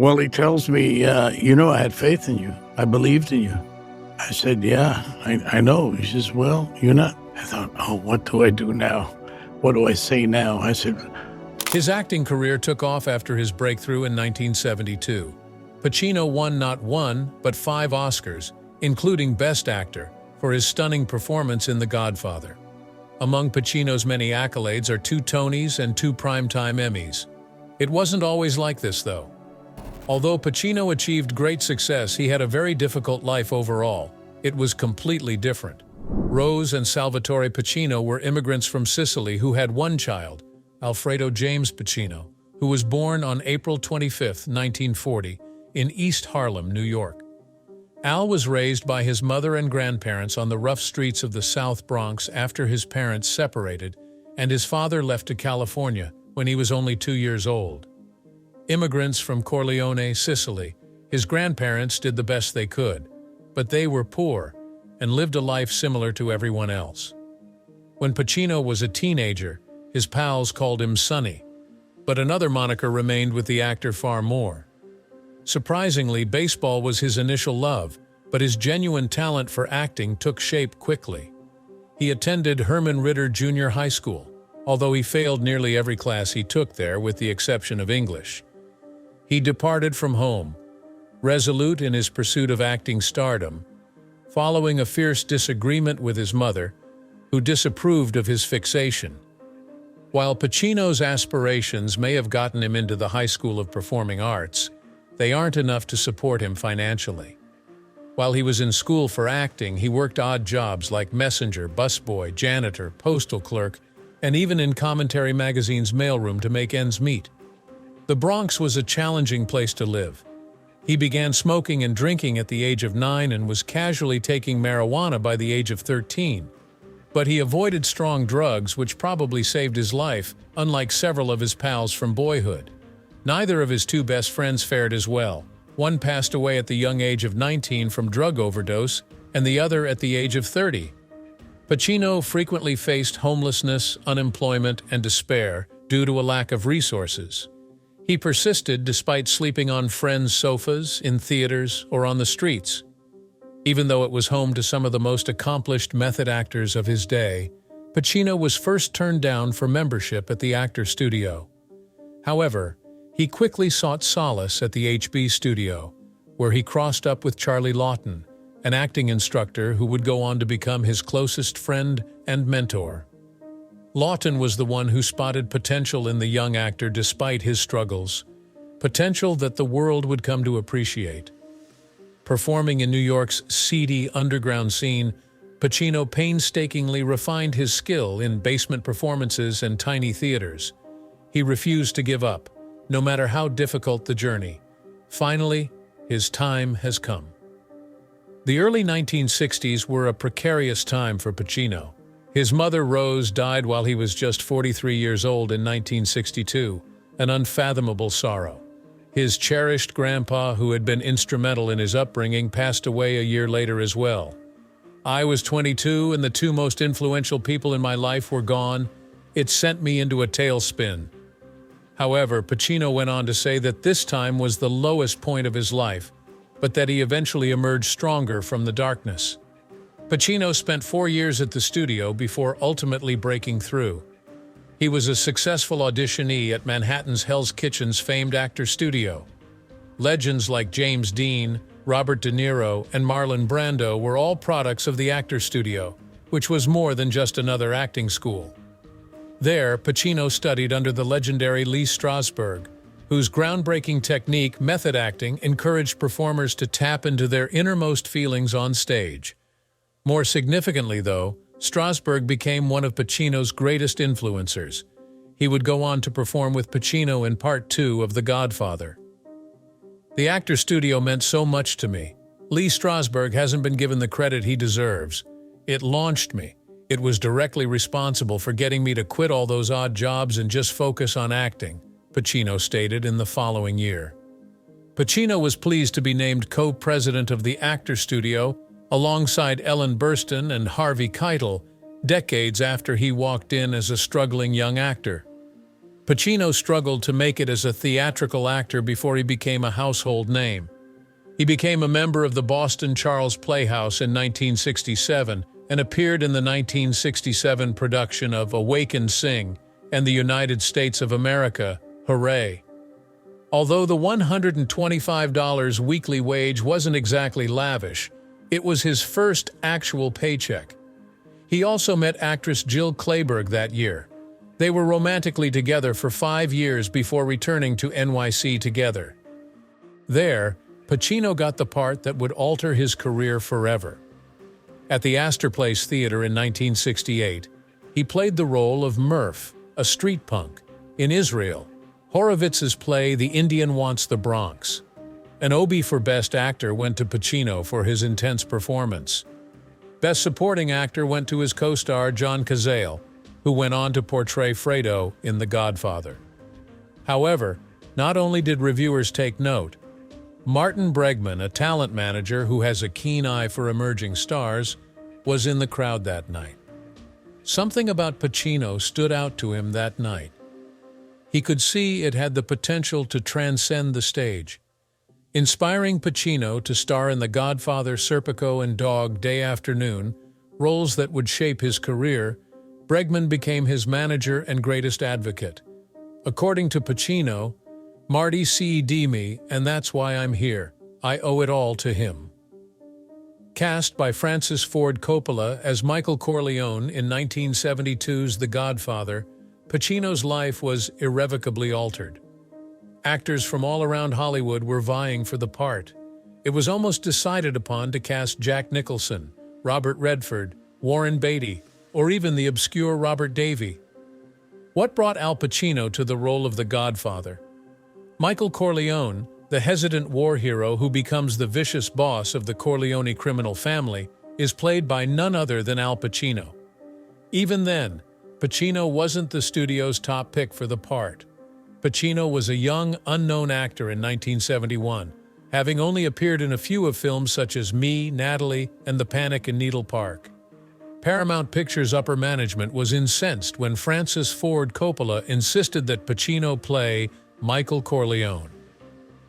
Well, he tells me, I had faith in you. I believed in you. I said, yeah, I know. He says, well, you're not. I thought, oh, what do I do now? What do I say now? I said... His acting career took off after his breakthrough in 1972. Pacino won not one, but 5 Oscars, including Best Actor, for his stunning performance in The Godfather. Among Pacino's many accolades are 2 Tonys and 2 Primetime Emmys. It wasn't always like this, though. Although Pacino achieved great success, he had a very difficult life overall. It was completely different. Rose and Salvatore Pacino were immigrants from Sicily who had one child, Alfredo James Pacino, who was born on April 25, 1940, in East Harlem, New York. Al was raised by his mother and grandparents on the rough streets of the South Bronx after his parents separated, and his father left to California when he was only 2 years old. Immigrants from Corleone, Sicily, his grandparents did the best they could, but they were poor and lived a life similar to everyone else. When Pacino was a teenager, his pals called him Sonny, but another moniker remained with the actor far more. Surprisingly, baseball was his initial love, but his genuine talent for acting took shape quickly. He attended Herman Ritter Junior High School, although he failed nearly every class he took there with the exception of English. He departed from home, resolute in his pursuit of acting stardom, following a fierce disagreement with his mother, who disapproved of his fixation. While Pacino's aspirations may have gotten him into the High School of Performing Arts, they aren't enough to support him financially. While he was in school for acting, he worked odd jobs like messenger, busboy, janitor, postal clerk, and even in Commentary magazine's mailroom to make ends meet. The Bronx was a challenging place to live. He began smoking and drinking at the age of 9 and was casually taking marijuana by the age of 13. But he avoided strong drugs, which probably saved his life, unlike several of his pals from boyhood. Neither of his 2 best friends fared as well. One passed away at the young age of 19 from drug overdose, and the other at the age of 30. Pacino frequently faced homelessness, unemployment, and despair due to a lack of resources. He persisted despite sleeping on friends' sofas, in theaters, or on the streets. Even though it was home to some of the most accomplished method actors of his day, Pacino was first turned down for membership at the Actor Studio. However, he quickly sought solace at the HB Studio, where he crossed up with Charlie Lawton, an acting instructor who would go on to become his closest friend and mentor. Lawton was the one who spotted potential in the young actor despite his struggles, potential that the world would come to appreciate. Performing in New York's seedy underground scene, Pacino painstakingly refined his skill in basement performances and tiny theaters. He refused to give up, no matter how difficult the journey. Finally, his time has come. The early 1960s were a precarious time for Pacino. His mother, Rose, died while he was just 43 years old in 1962, an unfathomable sorrow. His cherished grandpa, who had been instrumental in his upbringing, passed away a year later as well. I was 22 and the 2 most influential people in my life were gone. It sent me into a tailspin. However, Pacino went on to say that this time was the lowest point of his life, but that he eventually emerged stronger from the darkness. Pacino spent 4 years at the studio before ultimately breaking through. He was a successful auditionee at Manhattan's Hell's Kitchen's famed Actor Studio. Legends like James Dean, Robert De Niro, and Marlon Brando were all products of the Actor Studio, which was more than just another acting school. There, Pacino studied under the legendary Lee Strasberg, whose groundbreaking technique, method acting, encouraged performers to tap into their innermost feelings on stage. More significantly, though, Strasberg became one of Pacino's greatest influencers. He would go on to perform with Pacino in Part 2 of The Godfather. The Actor Studio meant so much to me. Lee Strasberg hasn't been given the credit he deserves. It launched me. It was directly responsible for getting me to quit all those odd jobs and just focus on acting, Pacino stated in the following year. Pacino was pleased to be named co-president of the Actor Studio alongside Ellen Burstyn and Harvey Keitel, decades after he walked in as a struggling young actor. Pacino struggled to make it as a theatrical actor before he became a household name. He became a member of the Boston Charles Playhouse in 1967 and appeared in the 1967 production of Awake and Sing and the United States of America, Hooray! Although the $125 weekly wage wasn't exactly lavish, it was his first actual paycheck. He also met actress Jill Clayburgh that year. They were romantically together for 5 years before returning to NYC together. There, Pacino got the part that would alter his career forever. At the Astor Place Theater in 1968, he played the role of Murph, a street punk, in Israel, Horowitz's play The Indian Wants the Bronx. An Obie for Best Actor went to Pacino for his intense performance. Best Supporting Actor went to his co-star John Cazale, who went on to portray Fredo in The Godfather. However, not only did reviewers take note, Martin Bregman, a talent manager who has a keen eye for emerging stars, was in the crowd that night. Something about Pacino stood out to him that night. He could see it had the potential to transcend the stage, inspiring Pacino to star in The Godfather, Serpico, and Dog Day Afternoon, roles that would shape his career. Bregman became his manager and greatest advocate. According to Pacino, "Marty CED me, and that's why I'm here. I owe it all to him." Cast by Francis Ford Coppola as Michael Corleone in 1972's The Godfather, Pacino's life was irrevocably altered. Actors from all around Hollywood were vying for the part. It was almost decided upon to cast Jack Nicholson, Robert Redford, Warren Beatty, or even the obscure Robert Davi. What brought Al Pacino to the role of the Godfather? Michael Corleone, the hesitant war hero who becomes the vicious boss of the Corleone criminal family, is played by none other than Al Pacino. Even then, Pacino wasn't the studio's top pick for the part. Pacino was a young, unknown actor in 1971, having only appeared in a few of films such as Me, Natalie, and The Panic in Needle Park. Paramount Pictures' upper management was incensed when Francis Ford Coppola insisted that Pacino play Michael Corleone.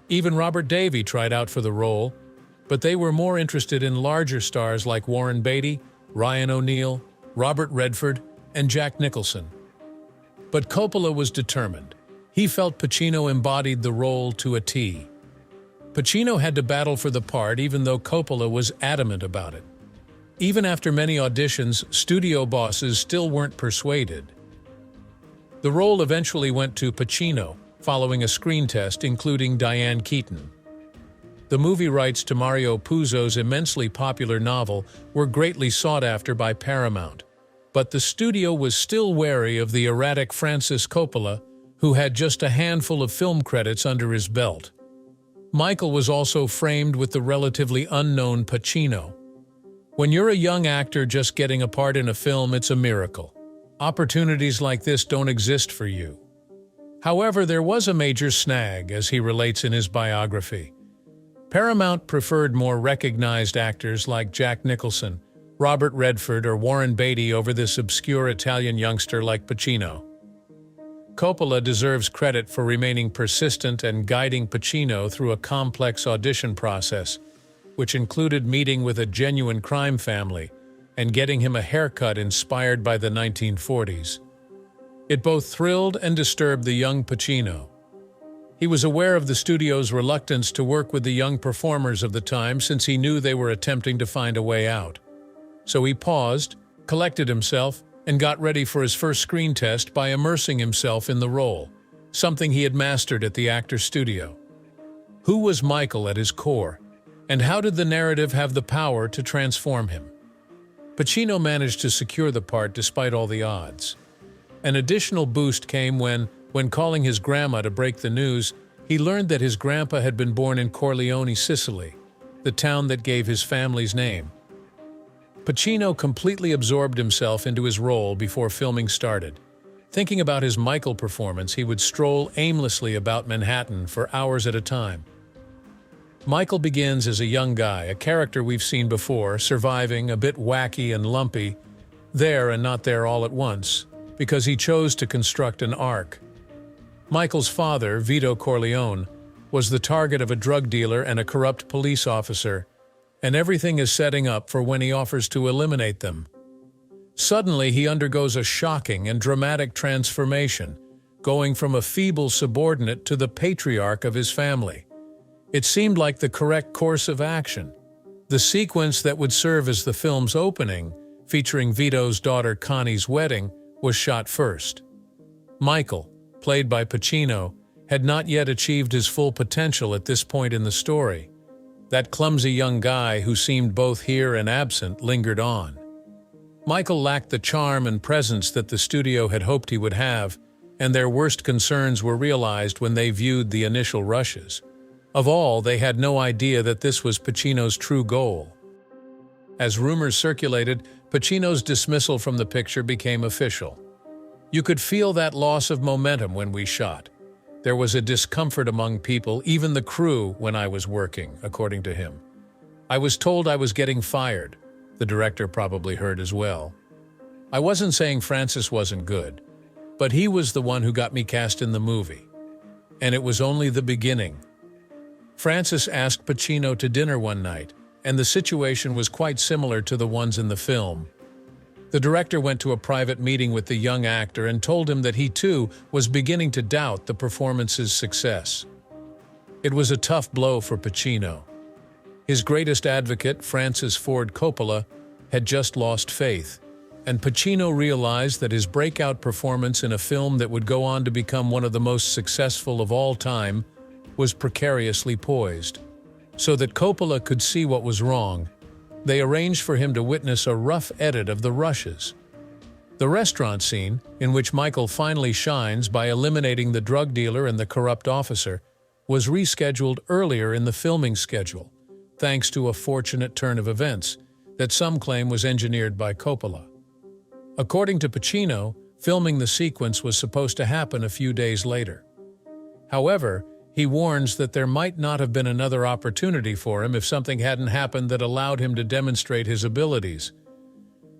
Even Robert Davi tried out for the role, but they were more interested in larger stars like Warren Beatty, Ryan O'Neal, Robert Redford, and Jack Nicholson. But Coppola was determined. He felt Pacino embodied the role to a T. Pacino had to battle for the part even though Coppola was adamant about it. Even after many auditions, studio bosses still weren't persuaded. The role eventually went to Pacino, following a screen test including Diane Keaton. The movie rights to Mario Puzo's immensely popular novel were greatly sought after by Paramount, but the studio was still wary of the erratic Francis Coppola, who had just a handful of film credits under his belt. Michael was also framed with the relatively unknown Pacino. When you're a young actor just getting a part in a film, it's a miracle. Opportunities like this don't exist for you. However, there was a major snag, as he relates in his biography. Paramount preferred more recognized actors like Jack Nicholson, Robert Redford, or Warren Beatty over this obscure Italian youngster like Pacino. Coppola deserves credit for remaining persistent and guiding Pacino through a complex audition process, which included meeting with a genuine crime family and getting him a haircut inspired by the 1940s. It both thrilled and disturbed the young Pacino. He was aware of the studio's reluctance to work with the young performers of the time since he knew they were attempting to find a way out. So he paused, collected himself, and got ready for his first screen test by immersing himself in the role, something he had mastered at the actor's studio. Who was Michael at his core, and how did the narrative have the power to transform him? Pacino managed to secure the part despite all the odds. An additional boost came when calling his grandma to break the news, he learned that his grandpa had been born in Corleone, Sicily, the town that gave his family's name. Pacino completely absorbed himself into his role before filming started. Thinking about his Michael performance, he would stroll aimlessly about Manhattan for hours at a time. Michael begins as a young guy, a character we've seen before, surviving, a bit wacky and lumpy, there and not there all at once, because he chose to construct an arc. Michael's father, Vito Corleone, was the target of a drug dealer and a corrupt police officer, and everything is setting up for when he offers to eliminate them. Suddenly, he undergoes a shocking and dramatic transformation, going from a feeble subordinate to the patriarch of his family. It seemed like the correct course of action. The sequence that would serve as the film's opening, featuring Vito's daughter Connie's wedding, was shot first. Michael, played by Pacino, had not yet achieved his full potential at this point in the story. That clumsy young guy who seemed both here and absent lingered on. Michael lacked the charm and presence that the studio had hoped he would have, and their worst concerns were realized when they viewed the initial rushes. Of all, they had no idea that this was Pacino's true goal. As rumors circulated, Pacino's dismissal from the picture became official. You could feel that loss of momentum when we shot. There was a discomfort among people, even the crew, when I was working, according to him. I was told I was getting fired. The director probably heard as well. I wasn't saying Francis wasn't good, but he was the one who got me cast in the movie. And it was only the beginning. Francis asked Pacino to dinner one night, and the situation was quite similar to the ones in the film. The director went to a private meeting with the young actor and told him that he too was beginning to doubt the performance's success. It was a tough blow for Pacino. His greatest advocate, Francis Ford Coppola, had just lost faith, and Pacino realized that his breakout performance in a film that would go on to become one of the most successful of all time was precariously poised. So that Coppola could see what was wrong, they arranged for him to witness a rough edit of the rushes. The restaurant scene, in which Michael finally shines by eliminating the drug dealer and the corrupt officer, was rescheduled earlier in the filming schedule, thanks to a fortunate turn of events that some claim was engineered by Coppola. According to Pacino, filming the sequence was supposed to happen a few days later. However, he warns that there might not have been another opportunity for him if something hadn't happened that allowed him to demonstrate his abilities.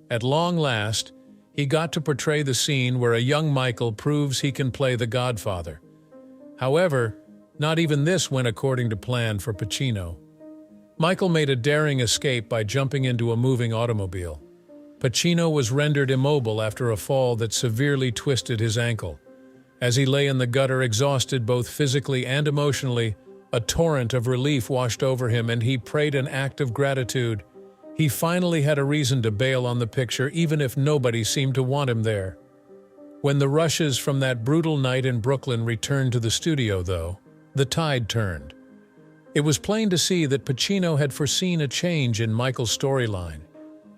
At long last, he got to portray the scene where a young Michael proves he can play the Godfather. However, not even this went according to plan for Pacino. Michael made a daring escape by jumping into a moving automobile. Pacino was rendered immobile after a fall that severely twisted his ankle. As he lay in the gutter exhausted both physically and emotionally, a torrent of relief washed over him and he prayed an act of gratitude. He finally had a reason to bail on the picture even if nobody seemed to want him there. When the rushes from that brutal night in Brooklyn returned to the studio, though, the tide turned. It was plain to see that Pacino had foreseen a change in Michael's storyline,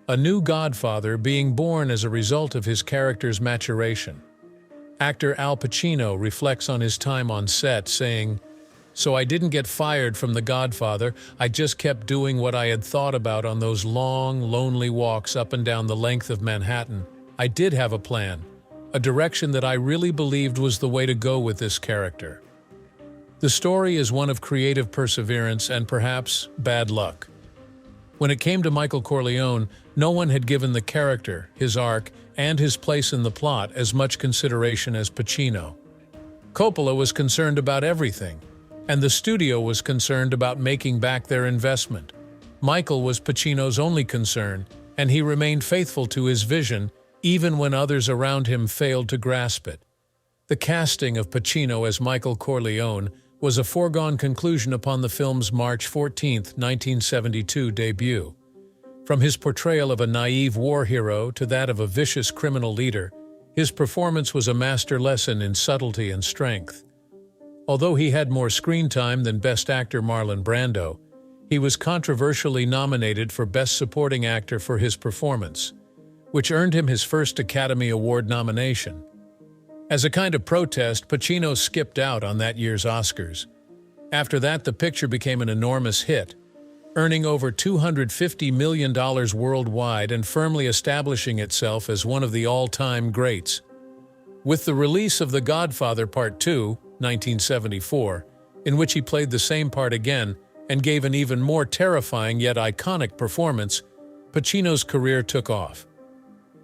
a new Godfather being born as a result of his character's maturation. Actor Al Pacino reflects on his time on set, saying, "So I didn't get fired from The Godfather, I just kept doing what I had thought about on those long, lonely walks up and down the length of Manhattan. I did have a plan, a direction that I really believed was the way to go with this character." The story is one of creative perseverance and perhaps bad luck. When it came to Michael Corleone, no one had given the character, his arc, and his place in the plot as much consideration as Pacino. Coppola was concerned about everything, and the studio was concerned about making back their investment. Michael was Pacino's only concern, and he remained faithful to his vision even when others around him failed to grasp it. The casting of Pacino as Michael Corleone was a foregone conclusion upon the film's March 14, 1972 debut. From his portrayal of a naive war hero to that of a vicious criminal leader, his performance was a master lesson in subtlety and strength. Although he had more screen time than Best Actor Marlon Brando, he was controversially nominated for Best Supporting Actor for his performance, which earned him his first Academy Award nomination. As a kind of protest, Pacino skipped out on that year's Oscars. After that, the picture became an enormous hit, earning over $250 million worldwide and firmly establishing itself as one of the all-time greats. With the release of The Godfather Part 2, 1974, in which he played the same part again and gave an even more terrifying yet iconic performance, Pacino's career took off.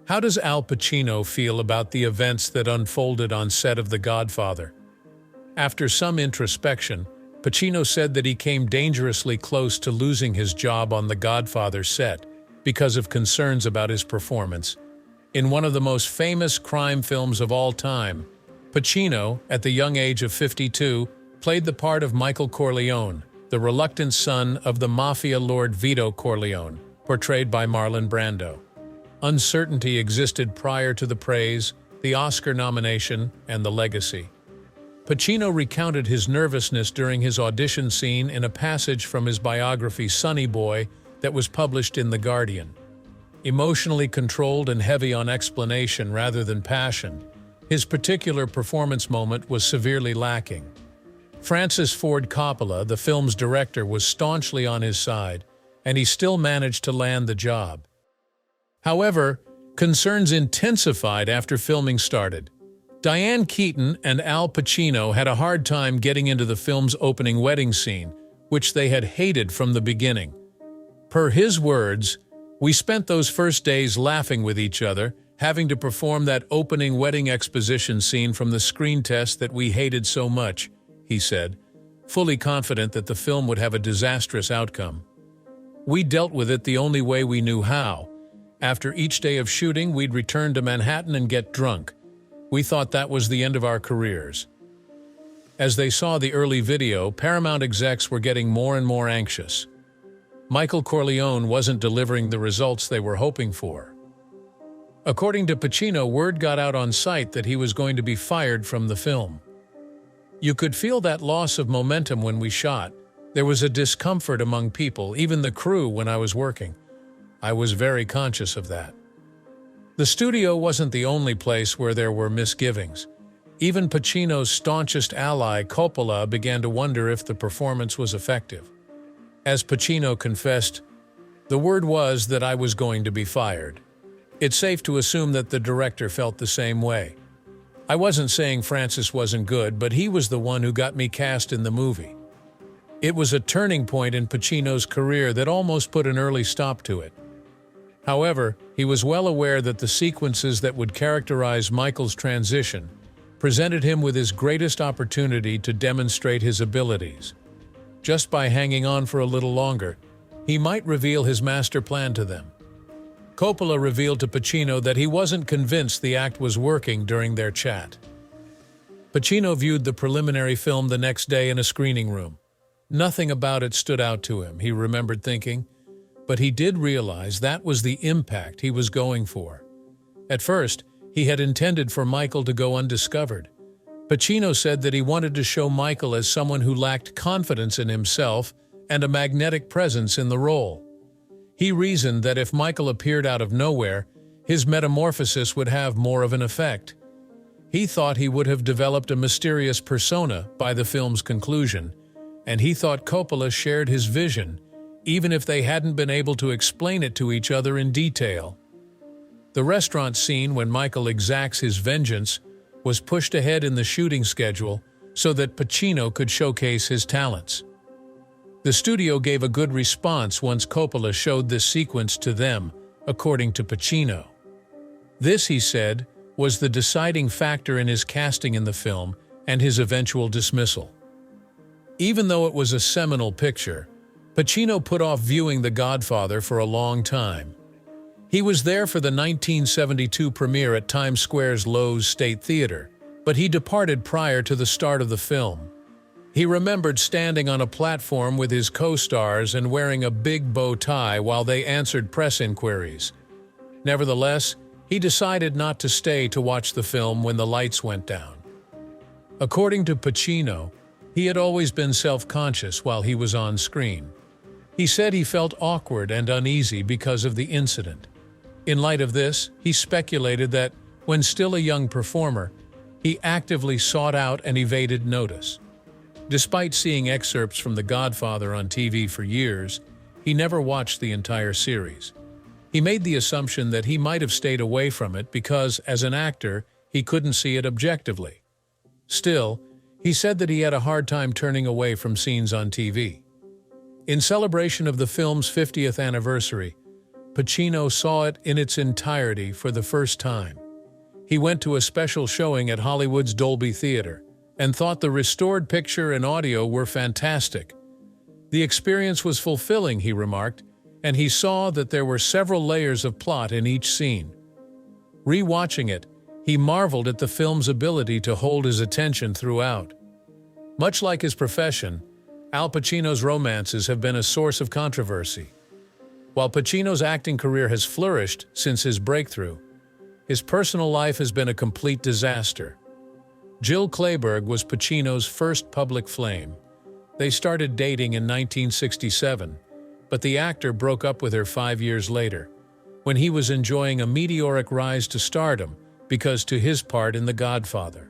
How does Al Pacino feel about the events that unfolded on set of The Godfather? After some introspection, Pacino said that he came dangerously close to losing his job on the Godfather set because of concerns about his performance. In one of the most famous crime films of all time, Pacino, at the young age of 52, played the part of Michael Corleone, the reluctant son of the mafia lord Vito Corleone, portrayed by Marlon Brando. Uncertainty existed prior to the praise, the Oscar nomination, and the legacy. Pacino recounted his nervousness during his audition scene in a passage from his biography Sonny Boy that was published in The Guardian. Emotionally controlled and heavy on explanation rather than passion, his particular performance moment was severely lacking. Francis Ford Coppola, the film's director, was staunchly on his side, and he still managed to land the job. However, concerns intensified after filming started. Diane Keaton and Al Pacino had a hard time getting into the film's opening wedding scene, which they had hated from the beginning. Per his words, "We spent those first days laughing with each other, having to perform that opening wedding exposition scene from the screen test that we hated so much," he said, fully confident that the film would have a disastrous outcome. "We dealt with it the only way we knew how. After each day of shooting, we'd return to Manhattan and get drunk. We thought that was the end of our careers." As they saw the early video, Paramount execs were getting more and more anxious. Michael Corleone wasn't delivering the results they were hoping for. According to Pacino, word got out on site that he was going to be fired from the film. "You could feel that loss of momentum when we shot. There was a discomfort among people, even the crew, when I was working. I was very conscious of that." The studio wasn't the only place where there were misgivings. Even Pacino's staunchest ally, Coppola, began to wonder if the performance was effective. As Pacino confessed, "The word was that I was going to be fired." It's safe to assume that the director felt the same way. "I wasn't saying Francis wasn't good, but he was the one who got me cast in the movie." It was a turning point in Pacino's career that almost put an early stop to it. However, he was well aware that the sequences that would characterize Michael's transition presented him with his greatest opportunity to demonstrate his abilities. Just by hanging on for a little longer, he might reveal his master plan to them. Coppola revealed to Pacino that he wasn't convinced the act was working during their chat. Pacino viewed the preliminary film the next day in a screening room. Nothing about it stood out to him, he remembered thinking, but he did realize that was the impact he was going for. At first, he had intended for Michael to go undiscovered. Pacino said that he wanted to show Michael as someone who lacked confidence in himself and a magnetic presence in the role. He reasoned that if Michael appeared out of nowhere, his metamorphosis would have more of an effect. He thought he would have developed a mysterious persona by the film's conclusion, and he thought Coppola shared his vision, even if they hadn't been able to explain it to each other in detail. The restaurant scene when Michael exacts his vengeance was pushed ahead in the shooting schedule so that Pacino could showcase his talents. The studio gave a good response once Coppola showed this sequence to them, according to Pacino. This, he said, was the deciding factor in his casting in the film and his eventual dismissal. Even though it was a seminal picture, Pacino put off viewing The Godfather for a long time. He was there for the 1972 premiere at Times Square's Loew's State Theater, but he departed prior to the start of the film. He remembered standing on a platform with his co-stars and wearing a big bow tie while they answered press inquiries. Nevertheless, he decided not to stay to watch the film when the lights went down. According to Pacino, he had always been self-conscious while he was on screen. He said he felt awkward and uneasy because of the incident. In light of this, he speculated that, when still a young performer, he actively sought out and evaded notice. Despite seeing excerpts from The Godfather on TV for years, he never watched the entire series. He made the assumption that he might have stayed away from it because, as an actor, he couldn't see it objectively. Still, he said that he had a hard time turning away from scenes on TV. In celebration of the film's 50th anniversary, Pacino saw it in its entirety for the first time. He went to a special showing at Hollywood's Dolby Theater, and thought the restored picture and audio were fantastic. The experience was fulfilling, he remarked, and he saw that there were several layers of plot in each scene. Rewatching it, he marveled at the film's ability to hold his attention throughout. Much like his profession, Al Pacino's romances have been a source of controversy. While Pacino's acting career has flourished since his breakthrough, his personal life has been a complete disaster. Jill Clayburgh was Pacino's first public flame. They started dating in 1967, but the actor broke up with her 5 years later, when he was enjoying a meteoric rise to stardom because to his part in The Godfather.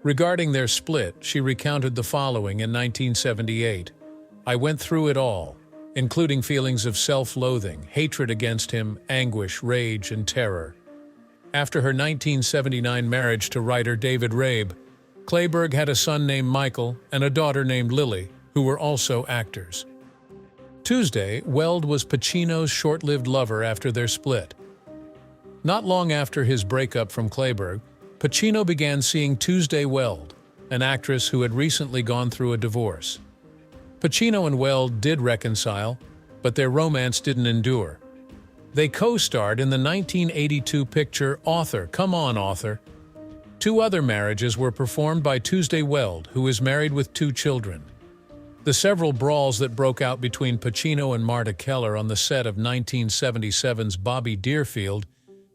Regarding their split, she recounted the following in 1978. "I went through it all, including feelings of self-loathing, hatred against him, anguish, rage, and terror." After her 1979 marriage to writer David Rabe, Clayburgh had a son named Michael and a daughter named Lily, who were also actors. Tuesday, Weld was Pacino's short-lived lover after their split. Not long after his breakup from Clayburgh, Pacino began seeing Tuesday Weld, an actress who had recently gone through a divorce. Pacino and Weld did reconcile, but their romance didn't endure. They co-starred in the 1982 picture Author, Come On, Author. 2 other marriages were performed by Tuesday Weld, who is married with 2 children. The several brawls that broke out between Pacino and Marta Keller on the set of 1977's Bobby Deerfield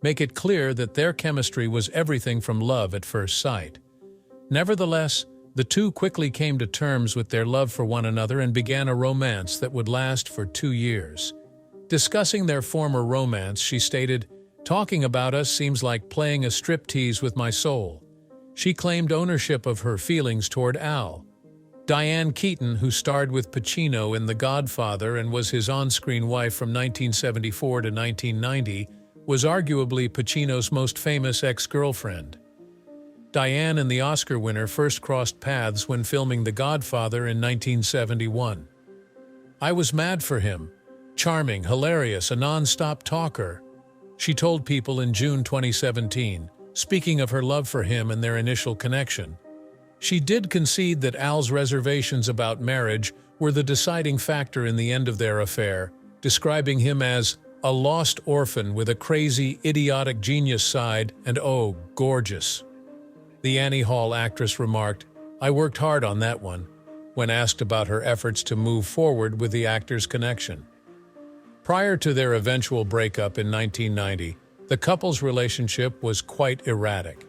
make it clear that their chemistry was everything from love at first sight. Nevertheless, the two quickly came to terms with their love for one another and began a romance that would last for 2 years. Discussing their former romance, she stated, "Talking about us seems like playing a striptease with my soul." She claimed ownership of her feelings toward Al. Diane Keaton, who starred with Pacino in The Godfather and was his on-screen wife from 1974 to 1990, was arguably Pacino's most famous ex-girlfriend. Diane and the Oscar winner first crossed paths when filming The Godfather in 1971. "I was mad for him. Charming, hilarious, a non-stop talker," she told People in June 2017, speaking of her love for him and their initial connection. She did concede that Al's reservations about marriage were the deciding factor in the end of their affair, describing him as a lost orphan with a crazy, idiotic genius side and, oh, gorgeous. The Annie Hall actress remarked, "I worked hard on that one," when asked about her efforts to move forward with the actor's connection. Prior to their eventual breakup in 1990, the couple's relationship was quite erratic.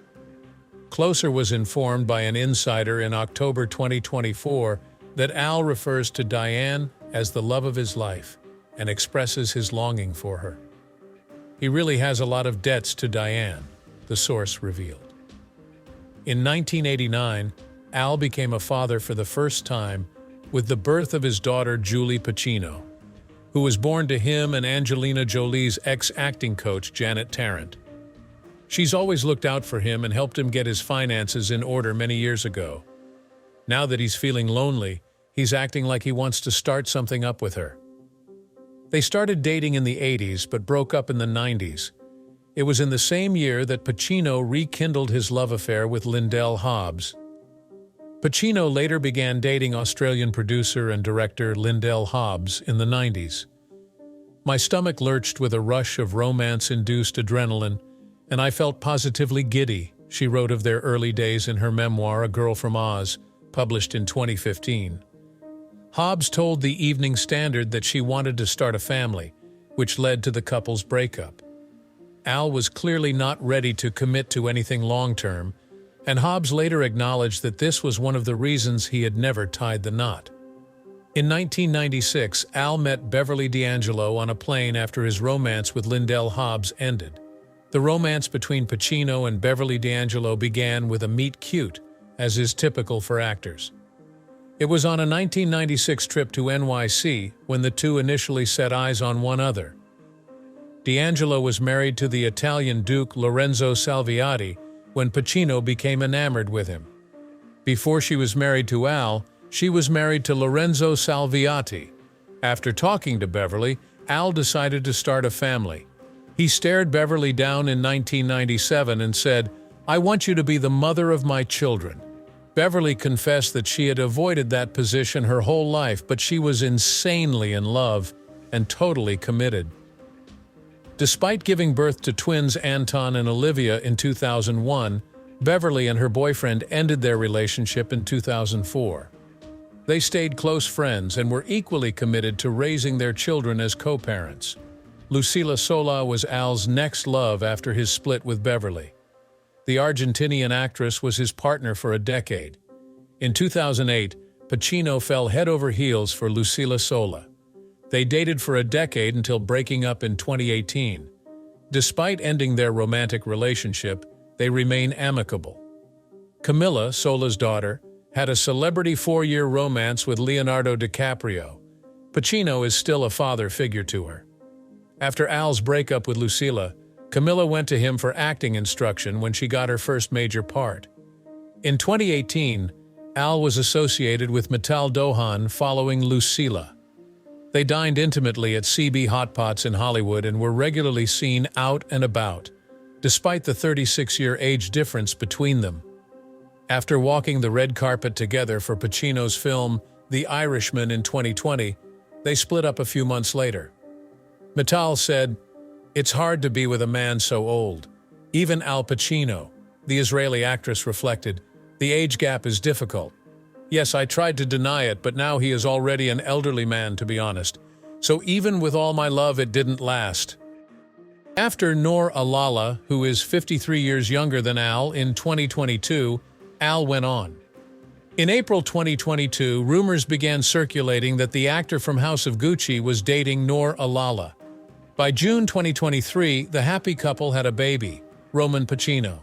Closer was informed by an insider in October 2024 that Al refers to Diane as the love of his life and expresses his longing for her. He really has a lot of debts to Diane, the source revealed. In 1989, Al became a father for the first time with the birth of his daughter Julie Pacino, who was born to him and Angelina Jolie's ex-acting coach Janet Tarrant. She's always looked out for him and helped him get his finances in order many years ago. Now that he's feeling lonely, he's acting like he wants to start something up with her. They started dating in the 80s but broke up in the 90s. It was in the same year that Pacino rekindled his love affair with Lindell Hobbs. Pacino later began dating Australian producer and director Lindell Hobbs in the 90s. "My stomach lurched with a rush of romance-induced adrenaline, and I felt positively giddy," she wrote of their early days in her memoir A Girl from Oz, published in 2015. Hobbs told the Evening Standard that she wanted to start a family, which led to the couple's breakup. Al was clearly not ready to commit to anything long-term, and Hobbs later acknowledged that this was one of the reasons he had never tied the knot. In 1996, Al met Beverly D'Angelo on a plane after his romance with Lindell Hobbs ended. The romance between Pacino and Beverly D'Angelo began with a meet-cute, as is typical for actors. It was on a 1996 trip to NYC when the two initially set eyes on one another. D'Angelo was married to the Italian Duke Lorenzo Salviati when Pacino became enamored with him. Before she was married to Al, she was married to Lorenzo Salviati. After talking to Beverly, Al decided to start a family. He stared Beverly down in 1997 and said, "I want you to be the mother of my children." Beverly confessed that she had avoided that position her whole life, but she was insanely in love and totally committed. Despite giving birth to twins Anton and Olivia in 2001, Beverly and her boyfriend ended their relationship in 2004. They stayed close friends and were equally committed to raising their children as co-parents. Lucila Sola was Al's next love after his split with Beverly. The Argentinian actress was his partner for a decade. In 2008, Pacino fell head over heels for Lucila Sola. They dated for a decade until breaking up in 2018. Despite ending their romantic relationship, they remain amicable. Camilla, Sola's daughter, had a celebrity 4-year romance with Leonardo DiCaprio. Pacino is still a father figure to her. After Al's breakup with Lucila, Camilla went to him for acting instruction when she got her first major part. In 2018, Al was associated with Metal Dohan following Lucila. They dined intimately at CB Hot Pots in Hollywood and were regularly seen out and about, despite the 36-year age difference between them. After walking the red carpet together for Pacino's film The Irishman in 2020, they split up a few months later. Metal said, "It's hard to be with a man so old." Even Al Pacino, the Israeli actress, reflected, "The age gap is difficult. Yes, I tried to deny it, but now he is already an elderly man, to be honest. So even with all my love, it didn't last." After Noor Alala, who is 53 years younger than Al, in 2022, Al went on. In April 2022, rumors began circulating that the actor from House of Gucci was dating Noor Alala. By June 2023, the happy couple had a baby, Roman Pacino.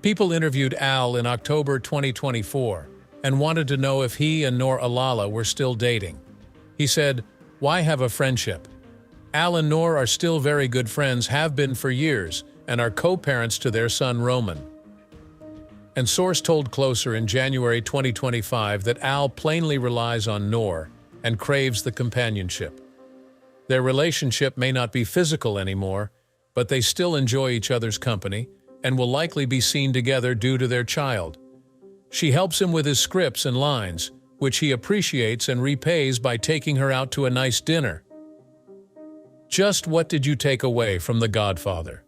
People interviewed Al in October 2024 and wanted to know if he and Noor Alala were still dating. He said, "Why have a friendship? Al and Noor are still very good friends, have been for years, and are co-parents to their son Roman." And source told Closer in January 2025 that Al plainly relies on Noor and craves the companionship. Their relationship may not be physical anymore, but they still enjoy each other's company and will likely be seen together due to their child. She helps him with his scripts and lines, which he appreciates and repays by taking her out to a nice dinner. Just what did you take away from The Godfather?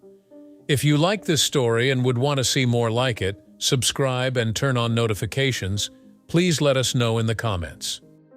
If you like this story and would want to see more like it, subscribe and turn on notifications. Please let us know in the comments.